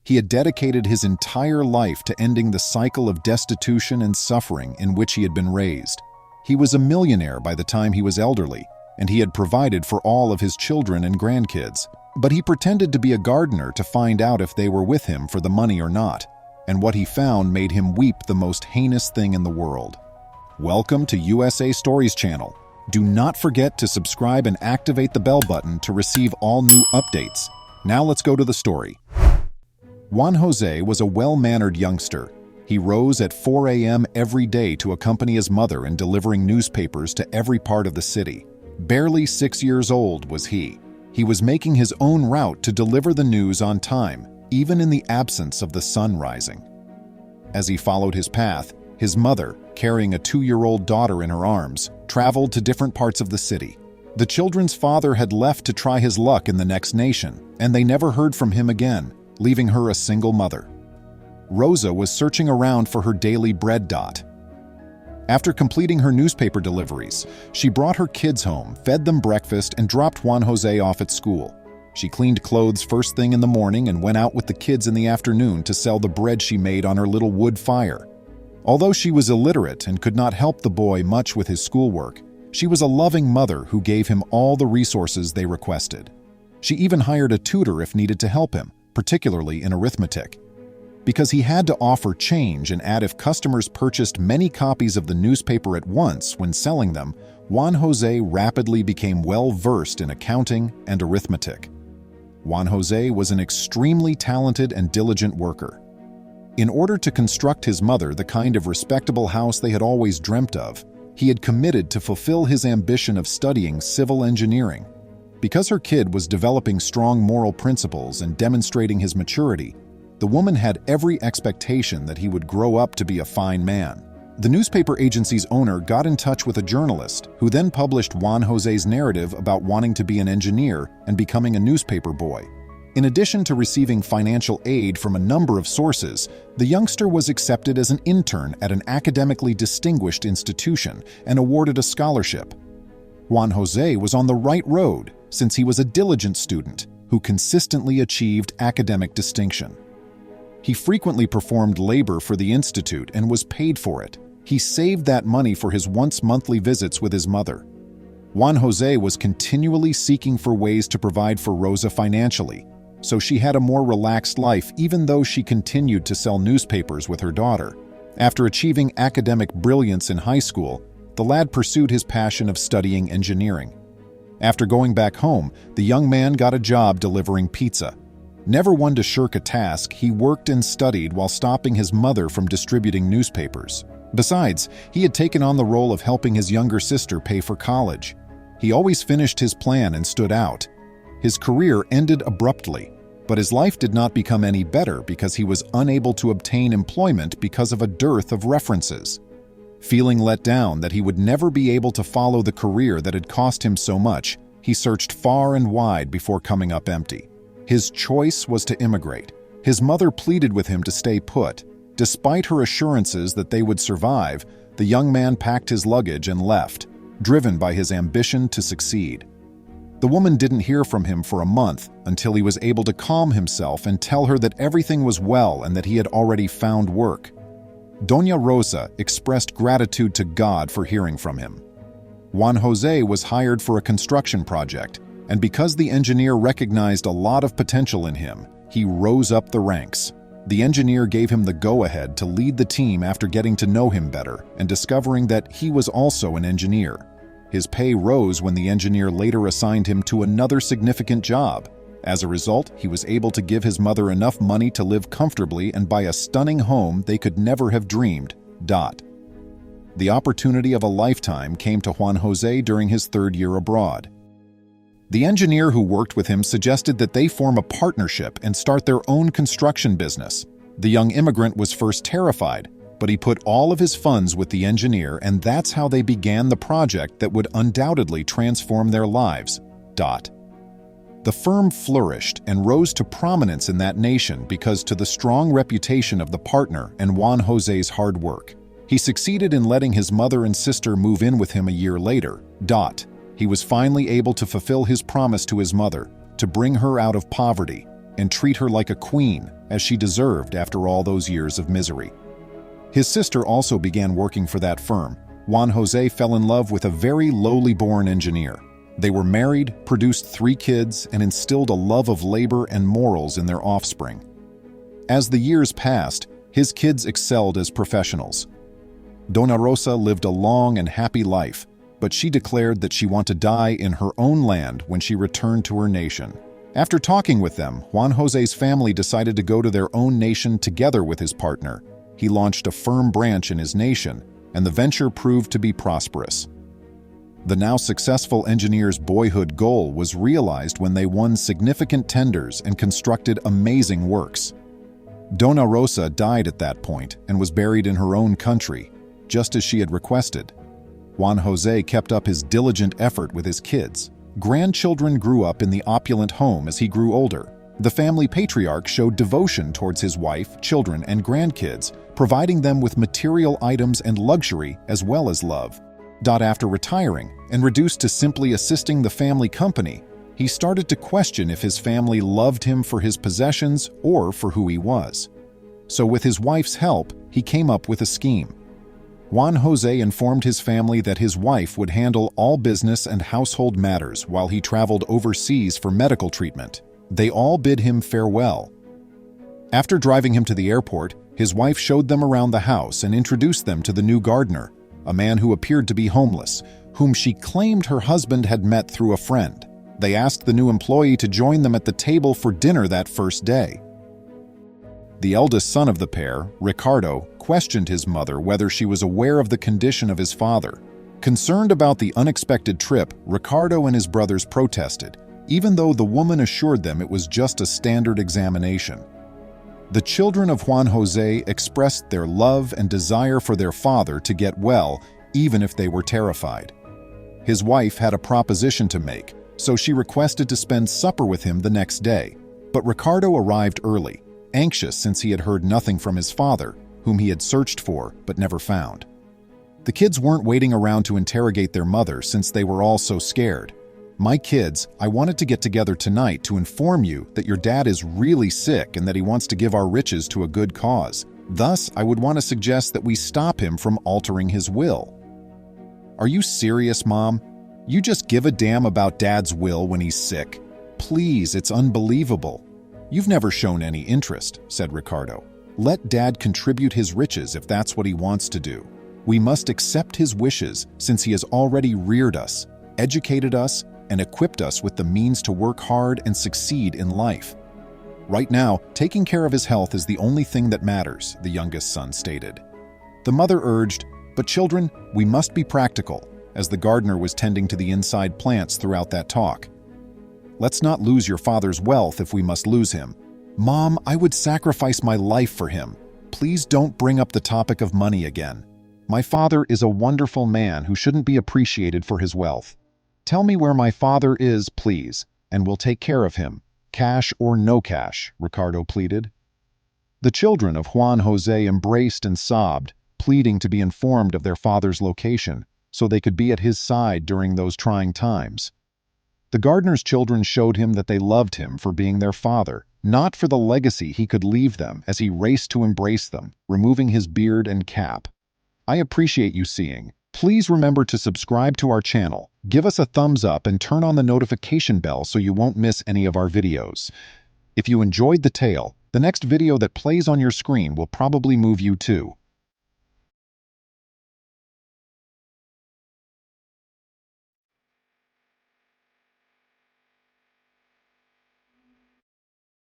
He had dedicated his entire life to ending the cycle of destitution and suffering in which he had been raised. He was a millionaire by the time he was elderly, and he had provided for all of his children and grandkids. But he pretended to be a gardener to find out if they were with him for the money or not, and what he found made him weep the most heinous thing in the world. Welcome to USA Stories channel. Do not forget to subscribe and activate the bell button to receive all new updates. Now let's go to the story. Juan Jose was a well-mannered youngster. He rose at 4 a.m. every day to accompany his mother in delivering newspapers to every part of the city. Barely 6 years old was he. He was making his own route to deliver the news on time, even in the absence of the sun rising. As he followed his path, his mother, carrying a 2-year-old daughter in her arms, traveled to different parts of the city. The children's father had left to try his luck in the next nation, and they never heard from him again, leaving her a single mother. Rosa was searching around for her daily bread. After completing her newspaper deliveries, she brought her kids home, fed them breakfast, and dropped Juan Jose off at school. She cleaned clothes first thing in the morning and went out with the kids in the afternoon to sell the bread she made on her little wood fire. Although she was illiterate and could not help the boy much with his schoolwork, she was a loving mother who gave him all the resources they requested. She even hired a tutor if needed to help him, particularly in arithmetic. Because he had to offer change and add if customers purchased many copies of the newspaper at once when selling them, Juan Jose rapidly became well-versed in accounting and arithmetic. Juan Jose was an extremely talented and diligent worker. In order to construct his mother the kind of respectable house they had always dreamt of, he had committed to fulfill his ambition of studying civil engineering. Because her kid was developing strong moral principles and demonstrating his maturity, the woman had every expectation that he would grow up to be a fine man. The newspaper agency's owner got in touch with a journalist who then published Juan Jose's narrative about wanting to be an engineer and becoming a newspaper boy. In addition to receiving financial aid from a number of sources, the youngster was accepted as an intern at an academically distinguished institution and awarded a scholarship. Juan Jose was on the right road since he was a diligent student who consistently achieved academic distinction. He frequently performed labor for the institute and was paid for it. He saved that money for his once-monthly visits with his mother. Juan Jose was continually seeking for ways to provide for Rosa financially, so she had a more relaxed life even though she continued to sell newspapers with her daughter. After achieving academic brilliance in high school, the lad pursued his passion of studying engineering. After going back home, the young man got a job delivering pizza. Never one to shirk a task, he worked and studied while stopping his mother from distributing newspapers. Besides, he had taken on the role of helping his younger sister pay for college. He always finished his plan and stood out. His career ended abruptly, but his life did not become any better because he was unable to obtain employment because of a dearth of references. Feeling let down that he would never be able to follow the career that had cost him so much, he searched far and wide before coming up empty. His choice was to immigrate. His mother pleaded with him to stay put. Despite her assurances that they would survive, the young man packed his luggage and left, driven by his ambition to succeed. The woman didn't hear from him for a month until he was able to calm himself and tell her that everything was well and that he had already found work. Doña Rosa expressed gratitude to God for hearing from him. Juan Jose was hired for a construction project, and because the engineer recognized a lot of potential in him, he rose up the ranks. The engineer gave him the go-ahead to lead the team after getting to know him better and discovering that he was also an engineer. His pay rose when the engineer later assigned him to another significant job. As a result, he was able to give his mother enough money to live comfortably and buy a stunning home they could never have dreamed. The opportunity of a lifetime came to Juan Jose during his 3rd year abroad. The engineer who worked with him suggested that they form a partnership and start their own construction business. The young immigrant was first terrified, but he put all of his funds with the engineer, and that's how they began the project that would undoubtedly transform their lives. The firm flourished and rose to prominence in that nation because to the strong reputation of the partner and Juan Jose's hard work. He succeeded in letting his mother and sister move in with him a year later. He was finally able to fulfill his promise to his mother, to bring her out of poverty and treat her like a queen. as she deserved after all those years of misery. His sister also began working for that firm. Juan Jose fell in love with a very lowly-born engineer. They were married, produced 3 kids, and instilled a love of labor and morals in their offspring. As the years passed, his kids excelled as professionals. Dona Rosa lived a long and happy life, but she declared that she wanted to die in her own land when she returned to her nation. After talking with them, Juan Jose's family decided to go to their own nation together with his partner. He launched a firm branch in his nation, and the venture proved to be prosperous. The now successful engineer's boyhood goal was realized when they won significant tenders and constructed amazing works. Dona Rosa died at that point and was buried in her own country, just as she had requested. Juan Jose kept up his diligent effort with his kids. Grandchildren grew up in the opulent home as he grew older. The family patriarch showed devotion towards his wife, children, and grandkids, providing them with material items and luxury as well as love. After retiring and reduced to simply assisting the family company, he started to question if his family loved him for his possessions or for who he was. So with his wife's help, he came up with a scheme. Juan Jose informed his family that his wife would handle all business and household matters while he traveled overseas for medical treatment. They all bid him farewell. After driving him to the airport, his wife showed them around the house and introduced them to the new gardener, a man who appeared to be homeless, whom she claimed her husband had met through a friend. They asked the new employee to join them at the table for dinner that first day. The eldest son of the pair, Ricardo, questioned his mother whether she was aware of the condition of his father. Concerned about the unexpected trip, Ricardo and his brothers protested, even though the woman assured them it was just a standard examination. The children of Juan Jose expressed their love and desire for their father to get well, even if they were terrified. His wife had a proposition to make, so she requested to spend supper with him the next day. But Ricardo arrived early, anxious since he had heard nothing from his father, whom he had searched for but never found. The kids weren't waiting around to interrogate their mother since they were all so scared. "My kids, I wanted to get together tonight to inform you that your dad is really sick and that he wants to give our riches to a good cause. Thus, I would want to suggest that we stop him from altering his will." "Are you serious, Mom? You just give a damn about Dad's will when he's sick? Please, it's unbelievable. You've never shown any interest," said Ricardo. "Let Dad contribute his riches if that's what he wants to do. We must accept his wishes since he has already reared us, educated us, and equipped us with the means to work hard and succeed in life. Right now, taking care of his health is the only thing that matters," the youngest son stated. The mother urged, "But children, we must be practical," as the gardener was tending to the inside plants throughout that talk. "Let's not lose your father's wealth if we must lose him. Mom, I would sacrifice my life for him. Please don't bring up the topic of money again. My father is a wonderful man who shouldn't be appreciated for his wealth. Tell me where my father is, please, and we'll take care of him, cash or no cash," Ricardo pleaded. The children of Juan Jose embraced and sobbed, pleading to be informed of their father's location, so they could be at his side during those trying times. The gardener's children showed him that they loved him for being their father, not for the legacy he could leave them, as he raced to embrace them, removing his beard and cap. "I appreciate you seeing. Please remember to subscribe to our channel, give us a thumbs up, and turn on the notification bell so you won't miss any of our videos. If you enjoyed the tale, the next video that plays on your screen will probably move you too.